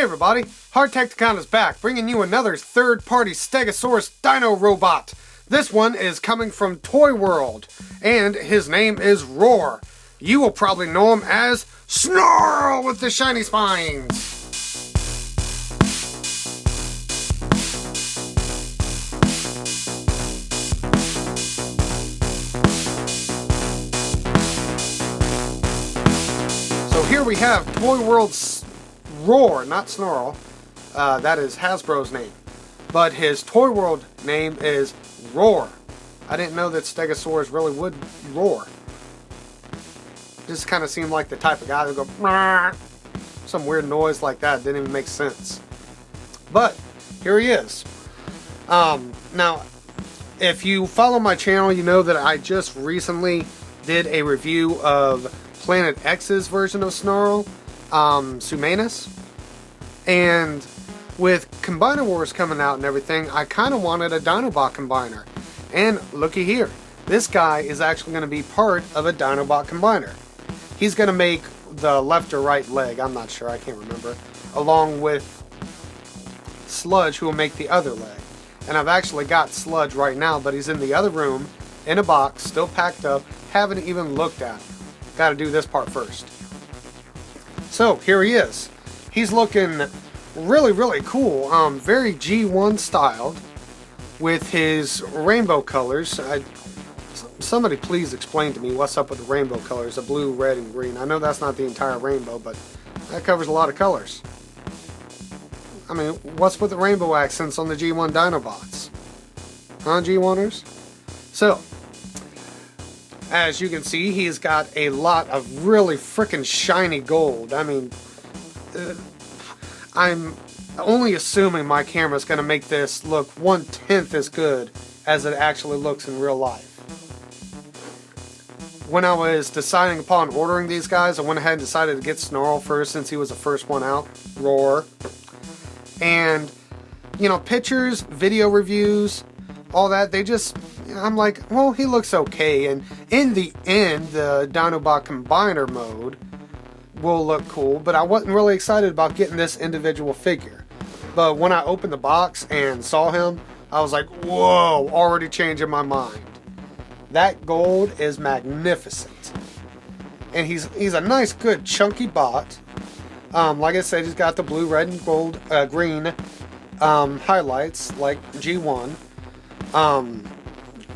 Hey everybody, Hardtekticon is back, bringing you another third-party Stegosaurus dino robot. This one is coming from Toyworld, and his name is Roar. You will probably know him as Snarl with the shiny spines. So here we have Toyworld's Roar, not Snarl. That is Hasbro's name. But his Toyworld name is Roar. I didn't know that Stegosaurus really would roar. Just kind of seemed like the type of guy that would go "Mah." Some weird noise like that. Didn't even make sense. But here he is. Now, if you follow my channel, you know that I just recently did a review of Planet X's version of Snarl. Sumanus, and with Combiner Wars coming out and everything, I kind of wanted a Dinobot combiner, and looky here, this guy is actually going to be part of a Dinobot combiner. He's going to make the left or right leg, I'm not sure, I can't remember, along with Sludge, who will make the other leg. And I've actually got Sludge right now, but he's in the other room, in a box, still packed up, haven't even looked at him. Got to do this part first. So, here he is. He's looking really, really cool. Very G1 styled with his rainbow colors. Somebody please explain to me what's up with the rainbow colors, the blue, red, and green. I know that's not the entire rainbow, but that covers a lot of colors. I mean, what's with the rainbow accents on the G1 Dinobots? Huh, G1ers? So, as you can see, he's got a lot of really frickin' shiny gold. I mean, I'm only assuming my camera's going to make this look 1/10 as good as it actually looks in real life. When I was deciding upon ordering these guys, I went ahead and decided to get Snarl first since he was the first one out, Roar. And, you know, pictures, video reviews, all that, they just, I'm like, well, he looks okay, and in the end, the Dinobot Combiner mode will look cool, but I wasn't really excited about getting this individual figure. But when I opened the box and saw him, I was like, whoa, already changing my mind. That gold is magnificent. And he's a nice, good, chunky bot. Like I said, he's got the blue, red, and gold, green highlights, like G1.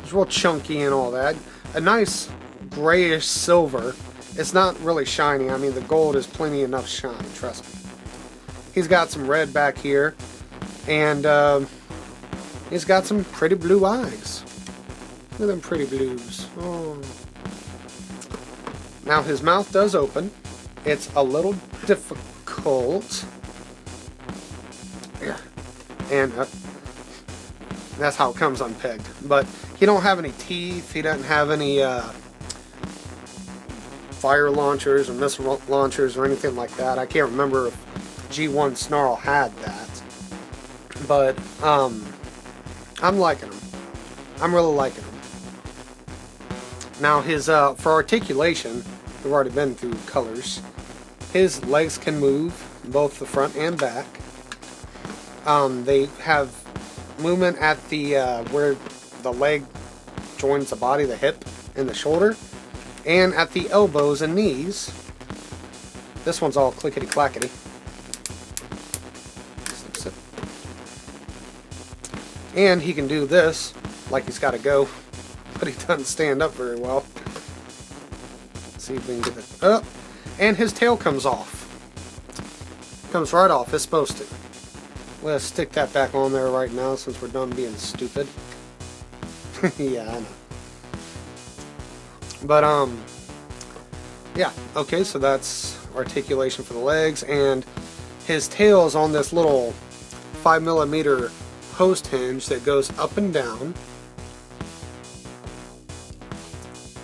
It's real chunky and all that. A nice grayish silver. It's not really shiny. I mean, the gold is plenty enough shine, trust me. He's got some red back here. And he's got some pretty blue eyes. Look at them pretty blues. Oh. Now, his mouth does open. It's a little difficult. Yeah. And that's how it comes unpegged. But he don't have any teeth. He doesn't have any fire launchers or missile launchers or anything like that. I can't remember if G1 Snarl had that. But I'm liking him. I'm really liking him. Now his for articulation, we've already been through colors. His legs can move, both the front and back. They have movement at the where the leg joins the body, the hip and the shoulder, and at the elbows and knees. This one's all clickety clackety. And he can do this like he's got to go, but he doesn't stand up very well. Let's see if we can get it up. And his tail comes off. Comes right off. It's supposed to. Let's stick that back on there right now since we're done being stupid. Yeah, I know. But, yeah. Okay, so that's articulation for the legs. And his tail is on this little 5mm post hinge that goes up and down.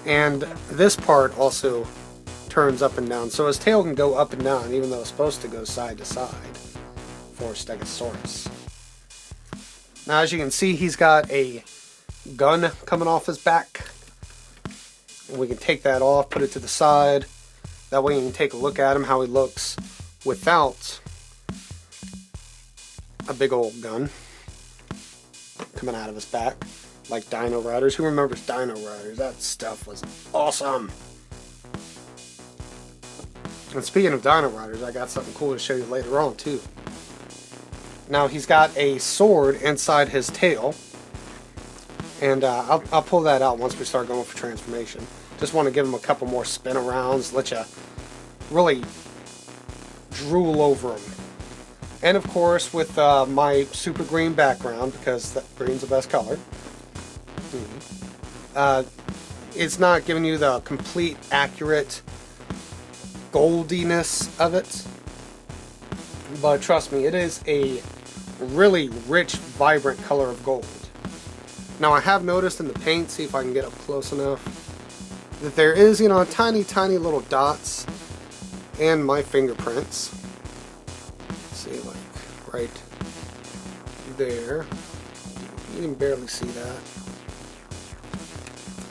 And this part also turns up and down. So his tail can go up and down, even though it's supposed to go side to side for Stegosaurus. Now, as you can see, he's got a gun coming off his back. And we can take that off, put it to the side. That way you can take a look at him, how he looks without a big old gun coming out of his back, like Dino Riders. Who remembers Dino Riders? That stuff was awesome. And speaking of Dino Riders, I got something cool to show you later on too. Now he's got a sword inside his tail, and I'll pull that out once we start going for transformation. Just want to give him a couple more spin arounds, let you really drool over him. And of course with my super green background, because green's the best color, it's not giving you the complete accurate goldiness of it, but trust me, it is a really rich, vibrant color of gold. Now I have noticed in the paint, see if I can get up close enough, that there is, you know, tiny little dots and my fingerprints. Let's see, like right there. You can barely see that,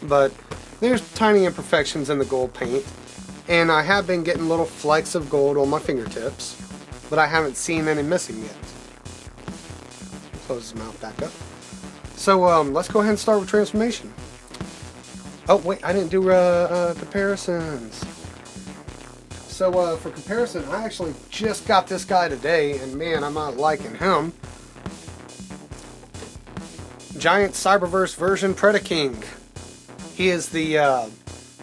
but there's tiny imperfections in the gold paint, and I have been getting little flecks of gold on my fingertips, but I haven't seen any missing yet. Close his mouth back up. So let's go ahead and start with transformation. Oh wait, I didn't do comparisons. So for comparison, I actually just got this guy today, and man, I'm not liking him. Giant Cyberverse version Predaking. He is the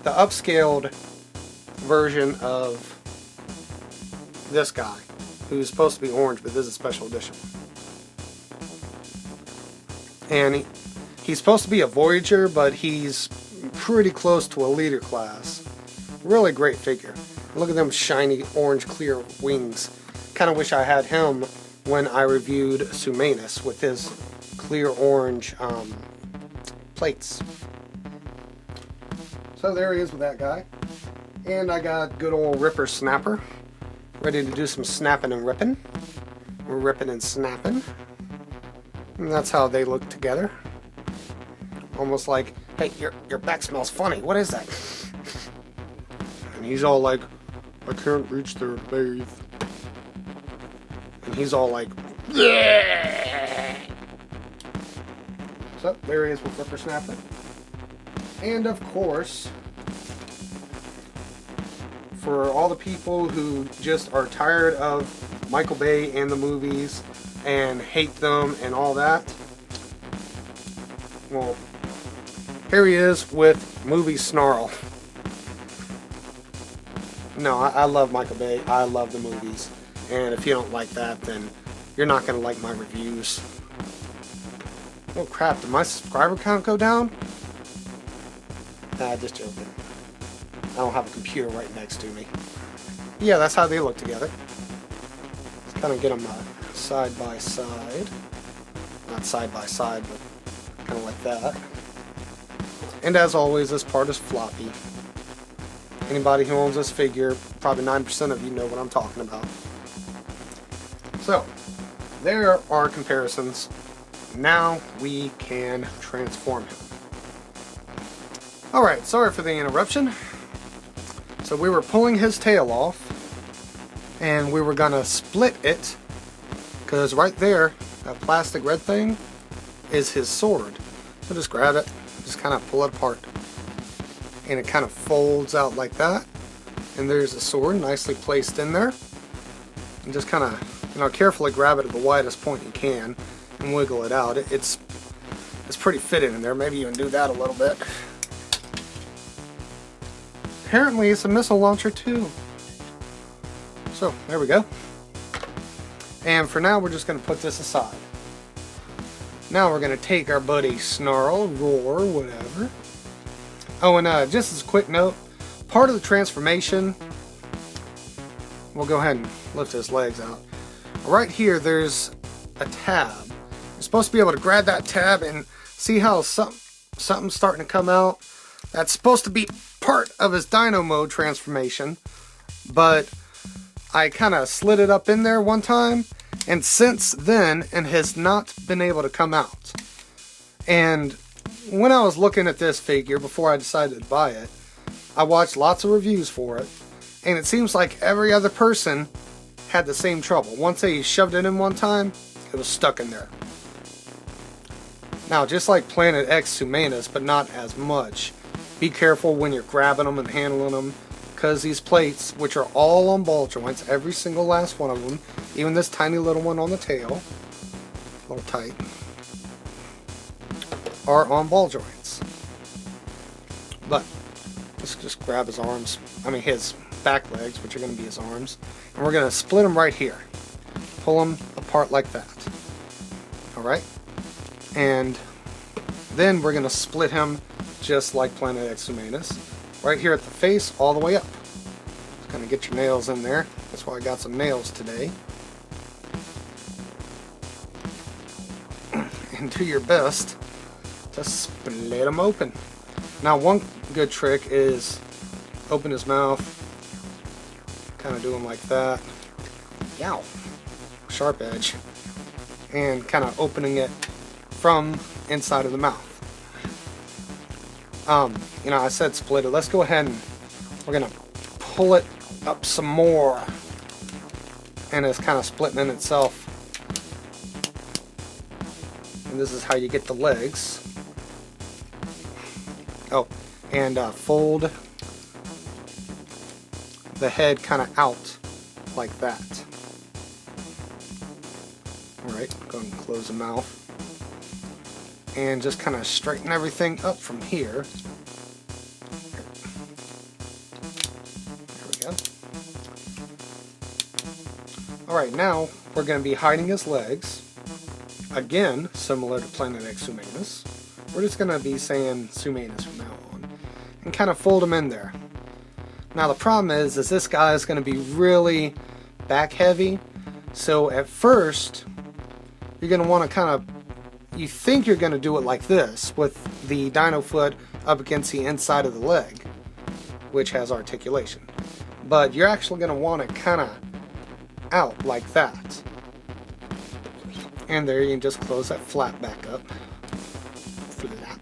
upscaled version of this guy, who's supposed to be orange, but this is a special edition. And he's supposed to be a Voyager, but he's pretty close to a leader class. Really great figure. Look at them shiny orange clear wings. Kind of wish I had him when I reviewed Sumanus with his clear orange plates. So there he is with that guy. And I got good old Ripper Snapper, ready to do some snapping and ripping. We're ripping and snapping. And that's how they look together. Almost like, hey, your back smells funny. What is that? And he's all like, I can't reach there to bathe. And he's all like, yeah. So there he is with Ripper Snapper. And of course, for all the people who just are tired of Michael Bay and the movies and hate them and all that, well, here he is with movie Snarl. No, I love Michael Bay. I love the movies. And if you don't like that, then you're not going to like my reviews. Oh crap, did my subscriber count go down? Nah, just joking. I don't have a computer right next to me. Yeah, that's how they look together. Let's kind of get them side by side. Not side by side, but kind of like that. And as always, this part is floppy. Anybody who owns this figure, probably 9% of you know what I'm talking about. So, there are comparisons. Now we can transform him. Alright, sorry for the interruption. So we were pulling his tail off, and we were gonna split it, because right there, that plastic red thing, is his sword. So just grab it, just kind of pull it apart. And it kind of folds out like that. And there's the sword nicely placed in there. And just kind of, you know, carefully grab it at the widest point you can and wiggle it out. It's pretty fitted in there. Maybe even do that a little bit. Apparently it's a missile launcher too. So there we go. And for now we're just going to put this aside. Now we're going to take our buddy Snarl, Roar, whatever. Oh, and just as a quick note, part of the transformation, we'll go ahead and lift his legs out. Right here there's a tab. You're supposed to be able to grab that tab and see how something's starting to come out. That's supposed to be part of his Dino Mode transformation, but I kind of slid it up in there one time, and since then it has not been able to come out. And when I was looking at this figure before I decided to buy it, I watched lots of reviews for it, and it seems like every other person had the same trouble. Once they shoved it in one time, it was stuck in there. Now, just like Planet X Humanus, but not as much. Be careful when you're grabbing them and handling them, because these plates, which are all on ball joints, every single last one of them, even this tiny little one on the tail, a little tight, are on ball joints. But let's just grab his arms, his back legs, which are going to be his arms, and we're going to split them right here. Pull them apart like that. Alright? And then we're going to split him just like Planet X Humanus. Right here at the face, all the way up. Just kind of get your nails in there. That's why I got some nails today. And do your best to split them open. Now, one good trick is open his mouth. Kind of do him like that. Yow! Sharp edge. And kind of opening it from inside of the mouth. I said split it. Let's go ahead and we're gonna pull it up some more, and it's kind of splitting in itself. And this is how you get the legs. Oh, and fold the head kind of out like that. Alright, go ahead and close the mouth. And just kind of straighten everything up from here. There we go. Alright, now we're going to be hiding his legs. Again, similar to Planet X Humanus. We're just going to be saying Humanus from now on. And kind of fold them in there. Now the problem is this guy is going to be really back heavy. So at first, you're going to want to kind of, you think you're going to do it like this, with the dino foot up against the inside of the leg, which has articulation. But you're actually going to want it kind of out like that. And there you can just close that flap back up for that.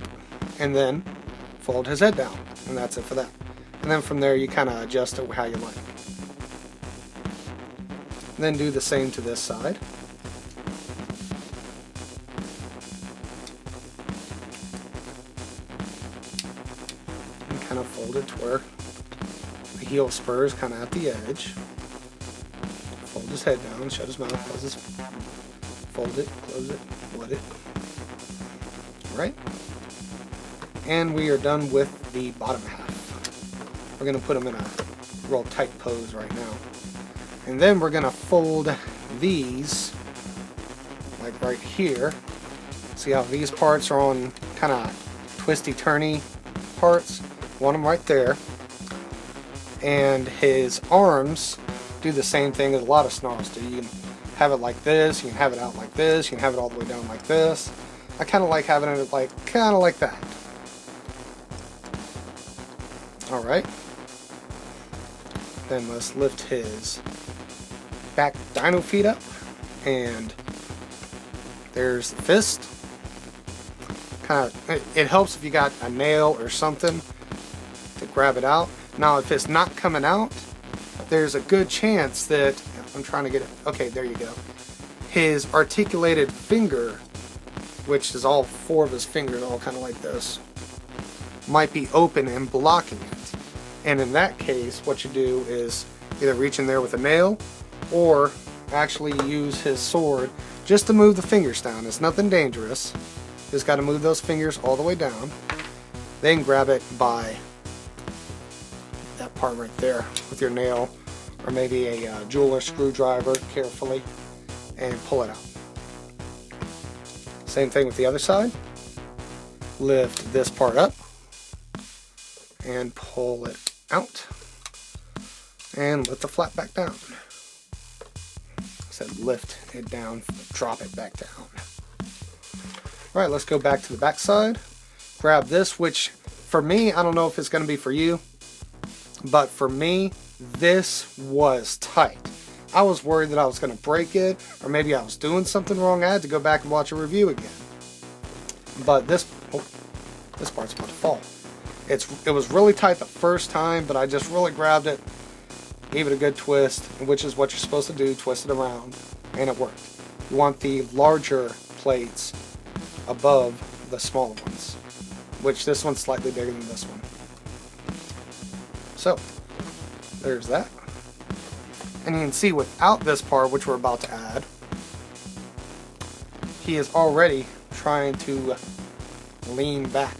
And then fold his head down. And that's it for that. And then from there you kind of adjust it how you like. And then do the same to this side. Kind of fold it to where the heel spur is kind of at the edge. Fold his head down, shut his mouth, close his, fold it, close it, let it. Alright. And we are done with the bottom half. We're going to put them in a real tight pose right now. And then we're going to fold these, like right here. See how these parts are on kind of twisty-turny parts? Want them right there. And his arms do the same thing as a lot of snarls do. You can have it like this, you can have it out like this, you can have it all the way down like this. I kind of like having it kind of like that. Alright. Then let's lift his back dino feet up. And there's the fist. Kind of, it helps if you got a nail or something to grab it out. Now if it's not coming out, there's a good chance that, I'm trying to get it, okay, there you go. His articulated finger, which is all four of his fingers, all kind of like this, might be open and blocking it. And in that case, what you do is either reach in there with a nail, or actually use his sword just to move the fingers down. It's nothing dangerous. Just got to move those fingers all the way down. Then grab it by that part right there with your nail, or maybe a jeweler screwdriver carefully, and pull it out. Same thing with the other side. Lift this part up and pull it out, and let the flap back down. I said lift it down, drop it back down. Alright, let's go back to the back side. Grab this, which for me, I don't know if it's going to be for you, but for me, this was tight. I was worried that I was going to break it, or maybe I was doing something wrong. I had to go back and watch a review again. But this part's about to fall. It was really tight the first time, but I just really grabbed it, gave it a good twist, which is what you're supposed to do, twist it around, and it worked. you want the larger plates above the smaller ones, which this one's slightly bigger than this one. So, there's that. And you can see without this part, which we're about to add, he is already trying to lean back.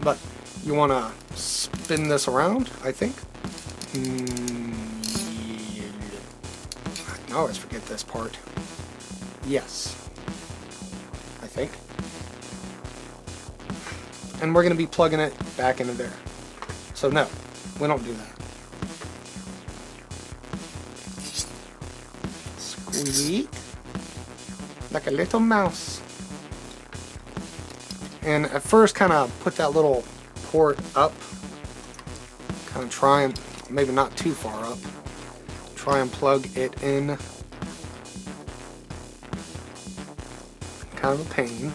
But you want to spin this around, I think. I always forget this part. Yes. I think. And we're going to be plugging it back into there. So no, we don't do that. Squeak. Like a little mouse. And at first kind of put that little port up. Kind of try and, maybe not too far up. Try and plug it in. Kind of a pain.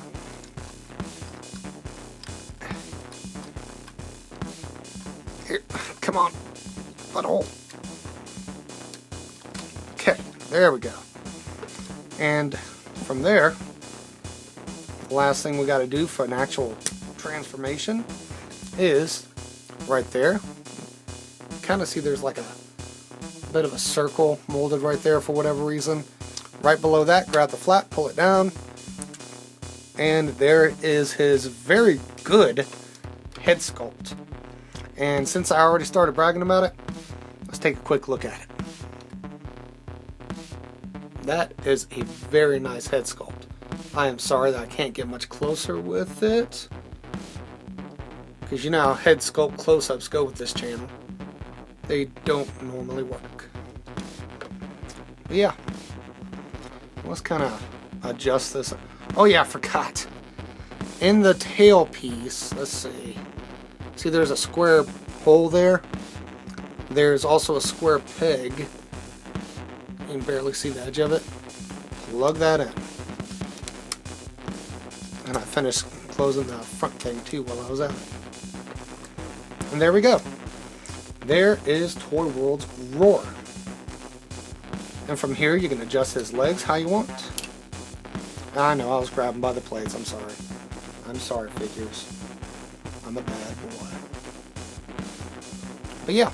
Here, come on. Butthole. Okay, there we go. And from there, the last thing we got to do for an actual transformation is right there. Kind of see there's like a bit of a circle molded right there for whatever reason. Right below that, grab the flat, pull it down, and there is his very good head sculpt. And since I already started bragging about it, let's take a quick look at it. That is a very nice head sculpt. I am sorry that I can't get much closer with it, because you know how head sculpt close-ups go with this channel. They don't normally work. But yeah, let's kind of adjust this. Oh yeah, I forgot. In the tail piece, let's see. See, there's a square hole there. There's also a square peg. You can barely see the edge of it. Plug that in. And I finished closing the front thing too while I was at it. And there we go. There is Toyworld's Roar. And from here you can adjust his legs how you want. I know, I was grabbing by the plates, I'm sorry. I'm sorry, figures. I'm a bad boy. But yeah,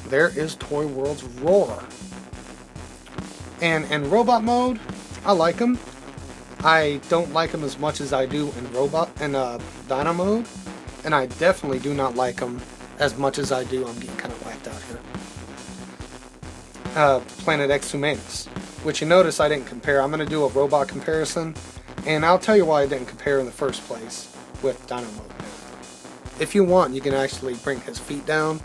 there is Toyworld's Roar. And in robot mode, I like him. I don't like him as much as I do in Dino mode. And I definitely do not like him as much as I do. I'm getting kind of whacked out here. Planet X Humanus, which you notice I didn't compare. I'm going to do a robot comparison, and I'll tell you why I didn't compare in the first place with Dino mode. If you want, you can actually bring his feet down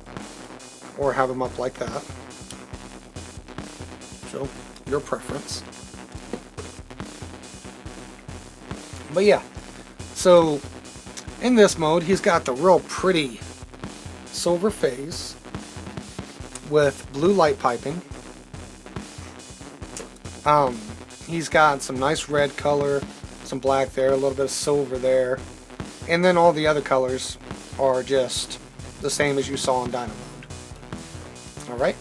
or have him up like that. So, your preference. But yeah, so in this mode, he's got the real pretty silver face with blue light piping. He's got some nice red color, some black there, a little bit of silver there, and then all the other colors are just the same as you saw in Dino mode. Alright,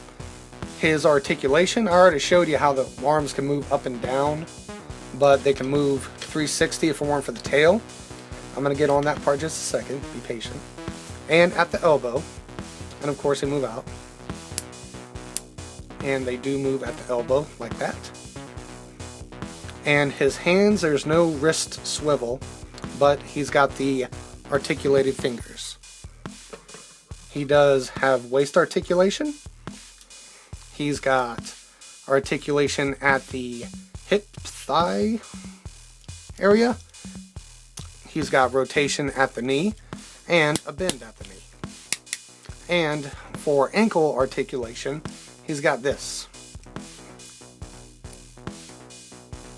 his articulation, I already showed you how the arms can move up and down, but they can move 360 if it weren't for the tail. I'm going to get on that part just a second, be patient. And at the elbow, and of course they move out. And they do move at the elbow like that. And his hands, there's no wrist swivel, but he's got the articulated fingers. He does have waist articulation. He's got articulation at the hip thigh area. He's got rotation at the knee and a bend at the knee. And for ankle articulation, he's got this.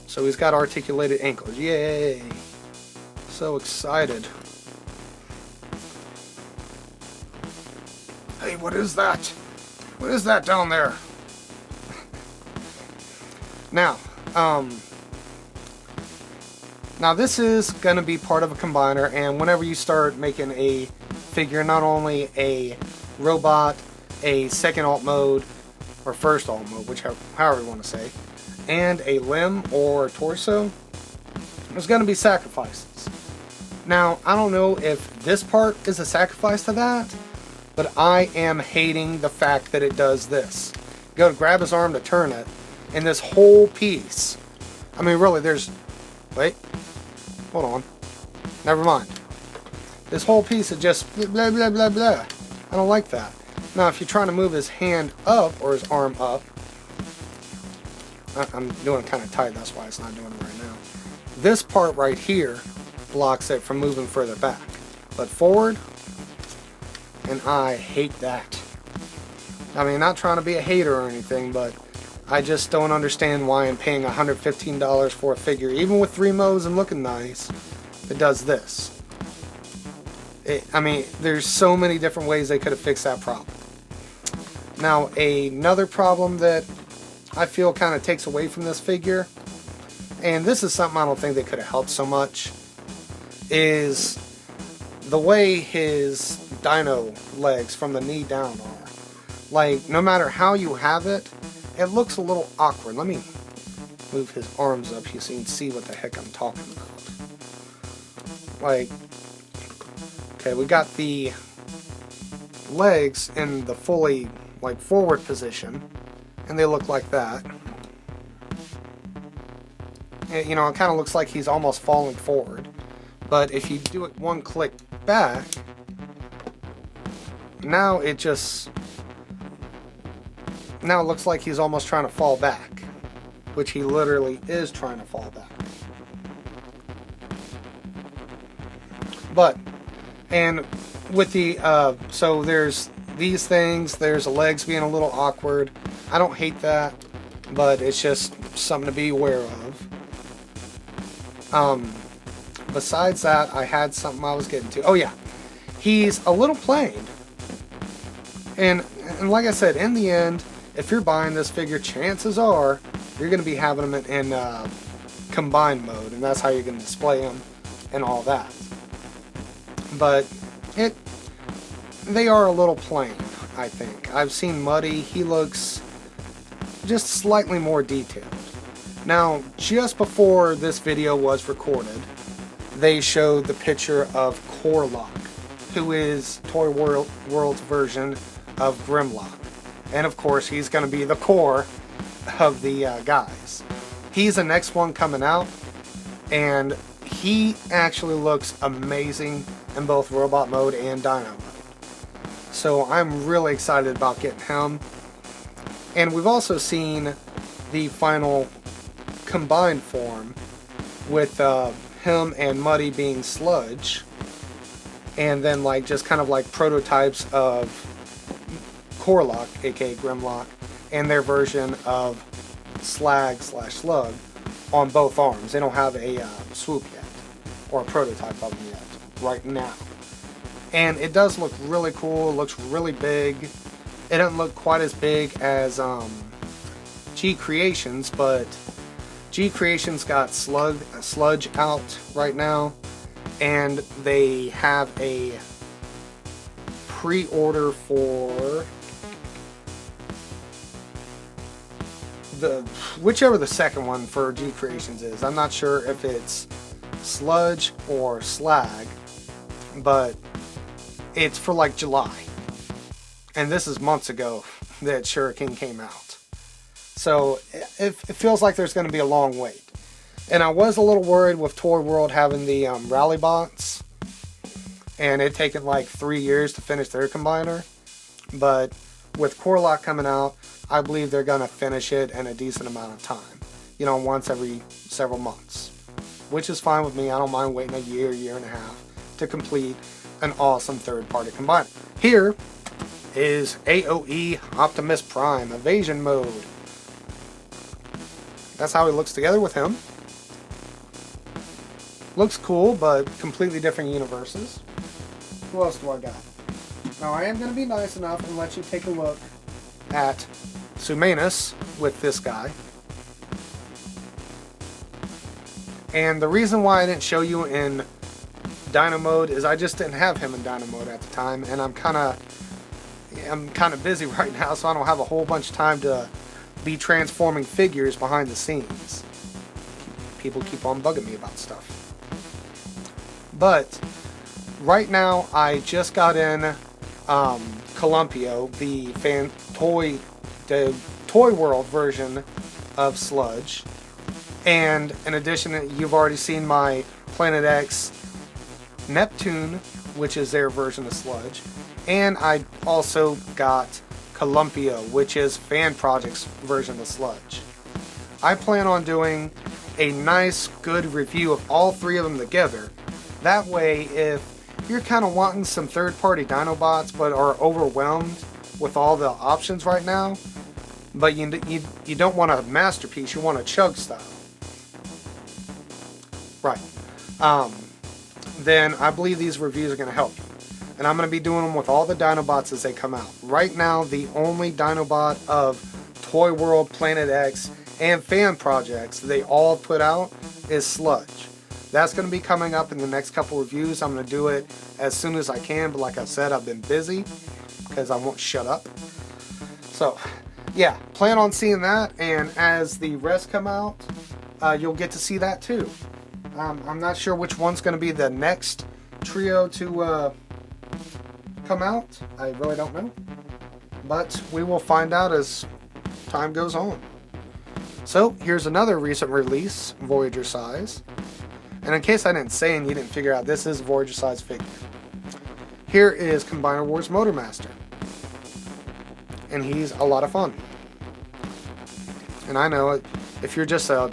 So he's got articulated ankles. Yay! So excited. Hey, what is that? What is that down there? Now this is going to be part of a combiner, and whenever you start making a figure, not only a robot, a second alt mode, or first all mode, whichever, however you want to say, and a limb or torso, there's going to be sacrifices. Now, I don't know if this part is a sacrifice to that, but I am hating the fact that it does this. Go to grab his arm to turn it, and this whole piece, I mean really there's, wait, hold on, never mind. This whole piece is just blah blah blah blah. I don't like that. Now if you're trying to move his hand up or his arm up, I'm doing it kind of tight, that's why it's not doing it right now. This part right here blocks it from moving further back. But forward, and I hate that. I mean, not trying to be a hater or anything, but I just don't understand why I'm paying $115 for a figure, even with 3 modes and looking nice, it does this. I mean, there's so many different ways they could have fixed that problem. Now, another problem that I feel kind of takes away from this figure, and this is something I don't think they could have helped so much, is the way his dino legs from the knee down are. Like, no matter how you have it, it looks a little awkward. Let me move his arms up so you can see what the heck I'm talking about. Like, okay, we got the legs in the fully, like, forward position, and they look like that. And, you know, it kind of looks like he's almost falling forward. But if you do it one click back, now it looks like he's almost trying to fall back, which he literally is trying to fall back. But, and with the, so there's these things, there's the legs being a little awkward. I don't hate that, but it's just something to be aware of. Besides that, I had something I was getting to. Oh yeah, he's a little plain. And like I said, in the end, if you're buying this figure, chances are you're going to be having them in combined mode, and that's how you're going to display them and all that. But they are a little plain, I think. I've seen Muddy, he looks just slightly more detailed. Now, just before this video was recorded, they showed the picture of Corlock, who is Toyworld's version of Grimlock. And of course, he's going to be the core of the guys. He's the next one coming out, and he actually looks amazing in both robot mode and dino mode. So I'm really excited about getting him. And we've also seen the final combined form with him and Muddy being Sludge, and then like just kind of like prototypes of Corlock, aka Grimlock, and their version of Slag/Slug on both arms. They don't have a swoop yet, or a prototype of them yet, right now. And it does look really cool, it looks really big. It doesn't look quite as big as G Creations, but G Creations got Sludge out right now, and they have a pre-order for whichever the second one for G Creations is. I'm not sure if it's Sludge or Slag, but it's for like July. And this is months ago that Shuriken came out. So it feels like there's going to be a long wait. And I was a little worried with Toyworld having the rally bots, and it taking like 3 years to finish their combiner. But with Corlock coming out, I believe they're going to finish it in a decent amount of time. You know, once every several months. Which is fine with me. I don't mind waiting a year, year and a half to complete an awesome third-party combiner. Here is AOE Optimus Prime Evasion Mode. That's how he looks together with him. Looks cool, but completely different universes. Who else do I got? Now, I am going to be nice enough and let you take a look at Sumanus with this guy. And the reason why I didn't show you in Dino mode is I just didn't have him in Dino mode at the time, and I'm kind of I'm kind of busy right now, so I don't have a whole bunch of time to be transforming figures behind the scenes. People keep on bugging me about stuff. But right now, I just got in Columpio, the Toyworld version of Sludge. And in addition, you've already seen my Planet X Neptune, which is their version of Sludge. And I also got Columpio, which is Fan Project's version of Sludge. I plan on doing a nice, good review of all three of them together. That way, if you're kind of wanting some third-party Dinobots but are overwhelmed with all the options right now, but you don't want a masterpiece, you want a chug style. Right. Then I believe these reviews are going to help you. And I'm going to be doing them with all the Dinobots as they come out. Right now, the only Dinobot of Toyworld, Planet X, and Fan Projects they all put out is Sludge. That's going to be coming up in the next couple reviews. I'm going to do it as soon as I can, but like I said, I've been busy because I won't shut up. So, yeah, plan on seeing that, and as the rest come out, you'll get to see that too. I'm not sure which one's going to be the next trio to come out. I really don't know. But we will find out as time goes on. So, here's another recent release, Voyager size. And in case I didn't say and you didn't figure out, this is a Voyager size figure. Here is Combiner Wars Motormaster. And he's a lot of fun. And I know if you're just a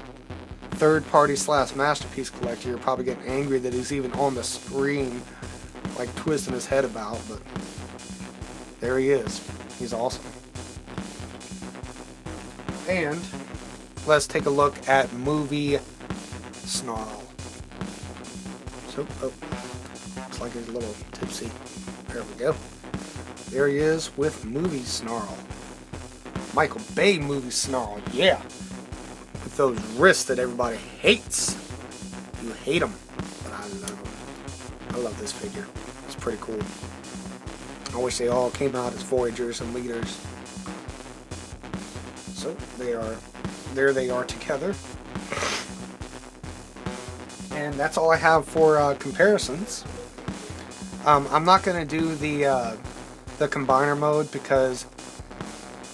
third-party / masterpiece collector, you're probably getting angry that he's even on the screen, like twisting his head about, but there he is. He's awesome. And let's take a look at movie Snarl. So, looks like he's a little tipsy. There we go. There he is with movie Snarl. Michael Bay movie Snarl, yeah. With those wrists that everybody hates. You hate them, but I love them. I love this figure. It's pretty cool. I wish they all came out as Voyagers and Leaders. So, there they are together. And that's all I have for comparisons. I'm not going to do the combiner mode because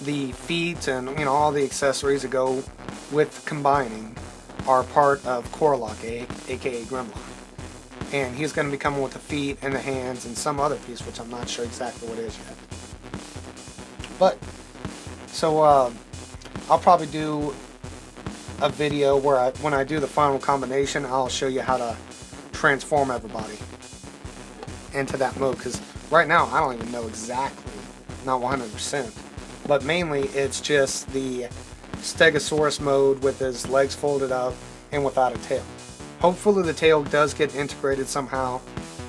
the feet and all the accessories that go with combining are part of Corlock, aka Grimlock. And he's going to be coming with the feet and the hands and some other piece, which I'm not sure exactly what it is yet. But, so I'll probably do a video where when I do the final combination, I'll show you how to transform everybody into that mode, because right now I don't even know exactly, not 100%, but mainly it's just the Stegosaurus mode with his legs folded up and without a tail. Hopefully the tail does get integrated somehow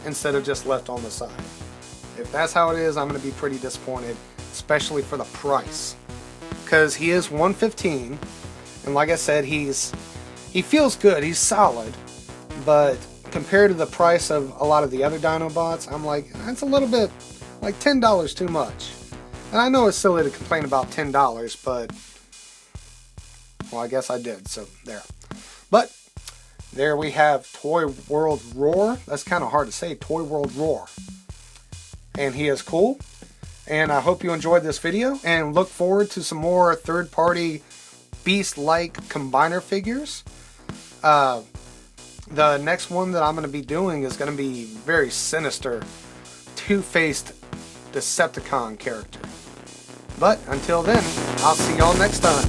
instead of just left on the side. If that's how it is, I'm going to be pretty disappointed, especially for the price, because he is $115. And like I said, he feels good, he's solid, but compared to the price of a lot of the other Dinobots, I'm like, that's a little bit, like $10 too much. And I know it's silly to complain about $10, but, well, I guess I did, so there. But, there we have Toyworld Roar. That's kind of hard to say, Toyworld Roar. And he is cool. And I hope you enjoyed this video, and look forward to some more third-party beast-like combiner figures. The next one that I'm going to be doing is going to be very sinister, two-faced Decepticon character. But until then, I'll see y'all next time.